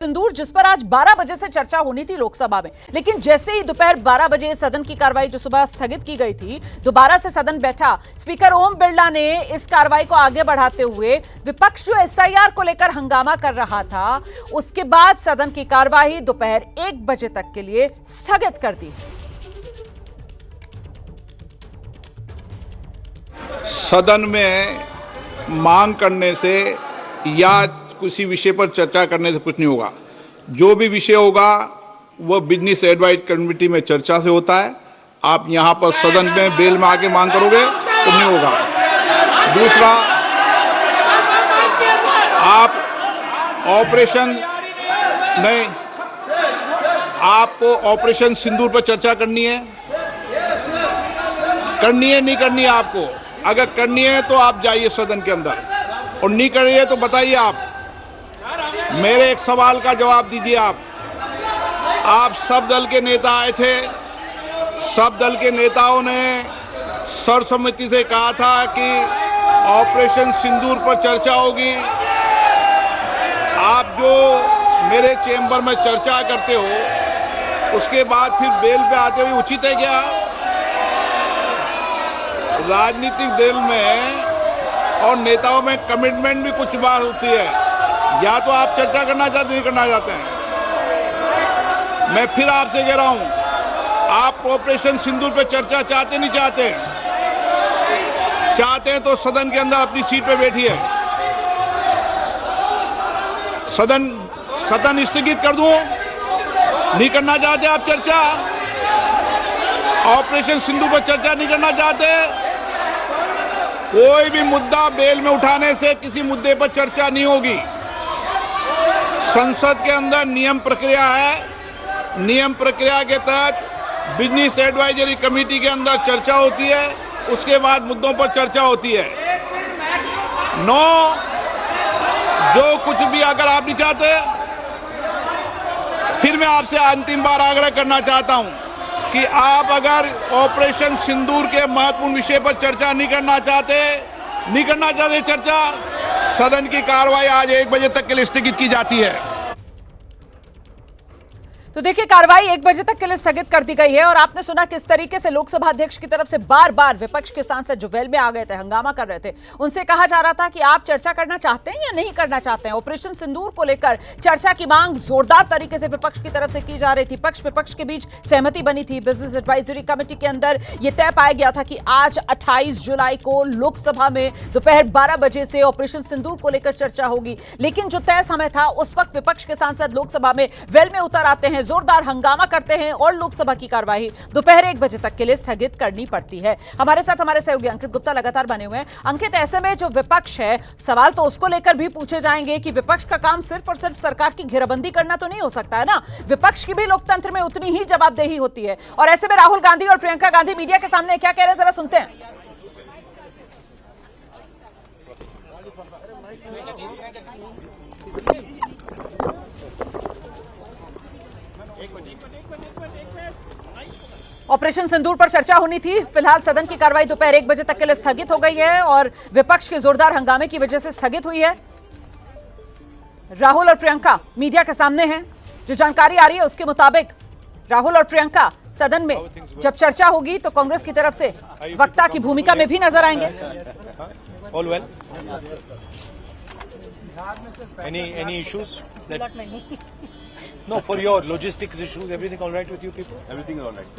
सिंदूर जिस पर आज 12 बजे से चर्चा होनी थी लोकसभा में, लेकिन जैसे ही दोपहर 12 बजे सदन की कार्रवाई जो सुबह स्थगित की गई थी, दोबारा से सदन बैठा। स्पीकर ओम बिरला ने इस कार्रवाई को आगे बढ़ाते हुए विपक्ष जो एसआईआर को लेकर हंगामा कर रहा था, उसके बाद सदन की कार्रवाई दोपहर 1 बजे तक के लिए स्थगित कर दी। सदन में मांग करने से या किसी विषय पर चर्चा करने से कुछ नहीं होगा। जो भी विषय होगा वो बिजनेस एडवाइज कमेटी में चर्चा से होता है। आप यहां पर सदन में बेल में आके मांग करोगे तो नहीं होगा। दूसरा, आप ऑपरेशन नहीं, आपको ऑपरेशन सिंदूर पर चर्चा करनी है नहीं करनी है आपको? अगर करनी है तो आप जाइए सदन के अंदर, और नहीं कर रही है तो बताइए। आप मेरे एक सवाल का जवाब दीजिए। आप सब दल के नेता आए थे, सब दल के नेताओं ने सर्वसम्मति से कहा था कि ऑपरेशन सिंदूर पर चर्चा होगी। आप जो मेरे चेंबर में चर्चा करते हो उसके बाद फिर बेल पे आते हुए उचित है क्या? राजनीतिक दल में और नेताओं में कमिटमेंट भी कुछ बार होती है। या तो आप चर्चा करना चाहते नहीं करना चाहते हैं। मैं फिर आपसे कह रहा हूं, आप ऑपरेशन सिंदूर पे चर्चा चाहते नहीं चाहते? चाहते हैं तो सदन के अंदर अपनी सीट पे बैठिए। सदन स्थगित कर दूं? नहीं करना चाहते आप चर्चा? ऑपरेशन सिंदूर पर चर्चा नहीं करना चाहते? कोई भी मुद्दा बेल में उठाने से किसी मुद्दे पर चर्चा नहीं होगी। संसद के अंदर नियम प्रक्रिया है। नियम प्रक्रिया के तहत बिजनेस एडवाइजरी कमेटी के अंदर चर्चा होती है, उसके बाद मुद्दों पर चर्चा होती है। जो कुछ भी अगर आप नहीं चाहते, फिर मैं आपसे अंतिम बार आग्रह करना चाहता हूं कि आप अगर ऑपरेशन सिंदूर के महत्वपूर्ण विषय पर चर्चा नहीं करना चाहते चर्चा, सदन की कार्रवाई आज 1 बजे तक के लिए स्थगित की जाती है। तो देखिए, कार्रवाई 1 बजे तक के लिए स्थगित कर दी गई है। और आपने सुना किस तरीके से लोकसभा अध्यक्ष की तरफ से बार बार विपक्ष के सांसद जो वेल में आ गए थे, हंगामा कर रहे थे, उनसे कहा जा रहा था कि आप चर्चा करना चाहते हैं या नहीं करना चाहते हैं। ऑपरेशन सिंदूर को लेकर चर्चा की मांग जोरदार तरीके से विपक्ष की तरफ से की जा रही थी। पक्ष विपक्ष के बीच सहमति बनी थी। बिजनेस एडवाइजरी कमेटी के अंदर यह तय पाया गया था कि आज 28 जुलाई को लोकसभा में दोपहर 12 बजे से ऑपरेशन सिंदूर को लेकर चर्चा होगी। लेकिन जो तय समय था, उस वक्त विपक्ष के सांसद लोकसभा में वेल में उतर आते हैं, जोरदार हंगामा करते हैं और लोकसभा की कार्रवाई दोपहर 1 बजे तक के लिए स्थगित करनी पड़ती है। हमारे साथ हमारे सहयोगी अंकित गुप्ता लगातार बने हुए हैं। अंकित, ऐसे में जो विपक्ष है, सवाल तो उसको लेकर भी पूछे जाएंगे कि विपक्ष का काम सिर्फ और सिर्फ सरकार की घेराबंदी करना तो नहीं हो सकता है ना। विपक्ष की भी लोकतंत्र में उतनी ही जवाबदेही होती है। और ऐसे में राहुल गांधी और प्रियंका गांधी मीडिया के सामने क्या कह रहे हैं, जरा सुनते हैं। ऑपरेशन सिंदूर पर चर्चा होनी थी। फिलहाल सदन की कार्रवाई दोपहर 1 बजे तक के लिए स्थगित हो गई है और विपक्ष के जोरदार हंगामे की वजह से स्थगित हुई है। राहुल और प्रियंका मीडिया के सामने हैं। जो जानकारी आ रही है उसके मुताबिक राहुल और प्रियंका सदन में जब चर्चा होगी तो कांग्रेस की तरफ से वक्ता की भूमिका में भी नजर आएंगे। Any issues? No, for your logistics issues, everything all right with you people? Everything is all right.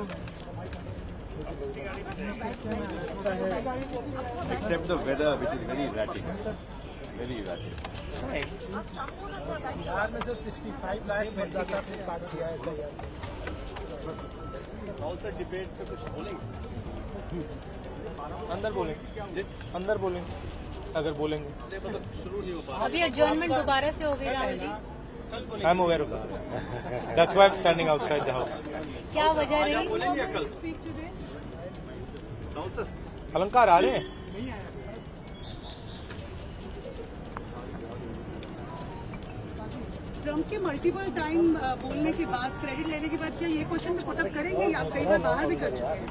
Except the weather, which is very erratic. Very erratic. Fine. Bihar में जो 65 लाख मतदाता ने काट दिया है, Also debate पे कुछ बोलेंगे? अंदर बोलेंगे अगर बोलेंगे। अभी एडजर्नमेंट दोबारा से हो गई Rahul ji. I'm aware of that. That's why I'm standing outside the house. क्या वजह रही? अलंकार आ रहे हैं? ट्रम्प के मल्टीपल टाइम बोलने के बाद, क्रेडिट लेने के बाद, क्या ये क्वेश्चन में पुटअप करेंगे या आप कई बार बाहर भी कर चुके हैं?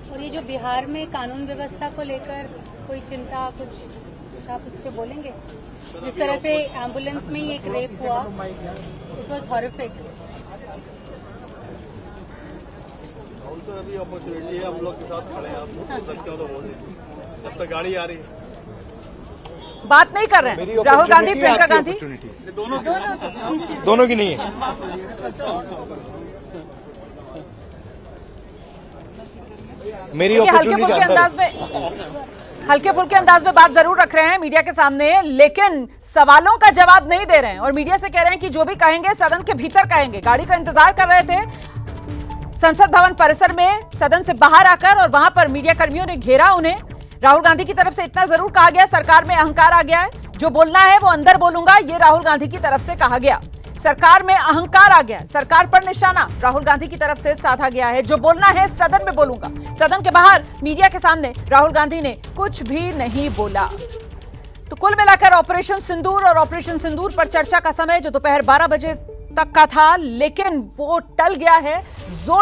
और ये जो बिहार में कानून व्यवस्था को लेकर कोई चिंता कुछ आप उस पर बोलेंगे? जिस तरह से एम्बुलेंस में ही एक रेप हुआ, इट वॉज हॉरिफिक। अभी अपॉर्चुनिटी है, हम लोग के साथ खड़े हैं, आप सकते हो तो बोलिए जब तक गाड़ी आ रही है। बात नहीं कर रहे हैं राहुल गांधी, प्रियंका गांधी, दोनों की नहीं है। मेरी हल्के फुल्के अंदाज में बात जरूर रख रहे हैं मीडिया के सामने, लेकिन सवालों का जवाब नहीं दे रहे हैं और मीडिया से कह रहे हैं कि जो भी कहेंगे सदन के भीतर कहेंगे। गाड़ी का इंतजार कर रहे थे संसद भवन परिसर में, सदन से बाहर आकर, और वहां पर मीडिया कर्मियों ने घेरा उन्हें। राहुल गांधी की तरफ से इतना जरूर कहा गया, सरकार में अहंकार आ गया है, जो बोलना है वो अंदर बोलूंगा, ये राहुल गांधी की तरफ से कहा गया। सरकार में अहंकार आ गया, सरकार पर निशाना राहुल गांधी की तरफ से साधा गया है, जो बोलना है सदन में बोलूंगा। सदन के बाहर मीडिया के सामने राहुल गांधी ने कुछ भी नहीं बोला। तो कुल मिलाकर ऑपरेशन सिंदूर और ऑपरेशन सिंदूर पर चर्चा का समय जो दोपहर 12 बजे तक का था, लेकिन वो टल गया है। जोर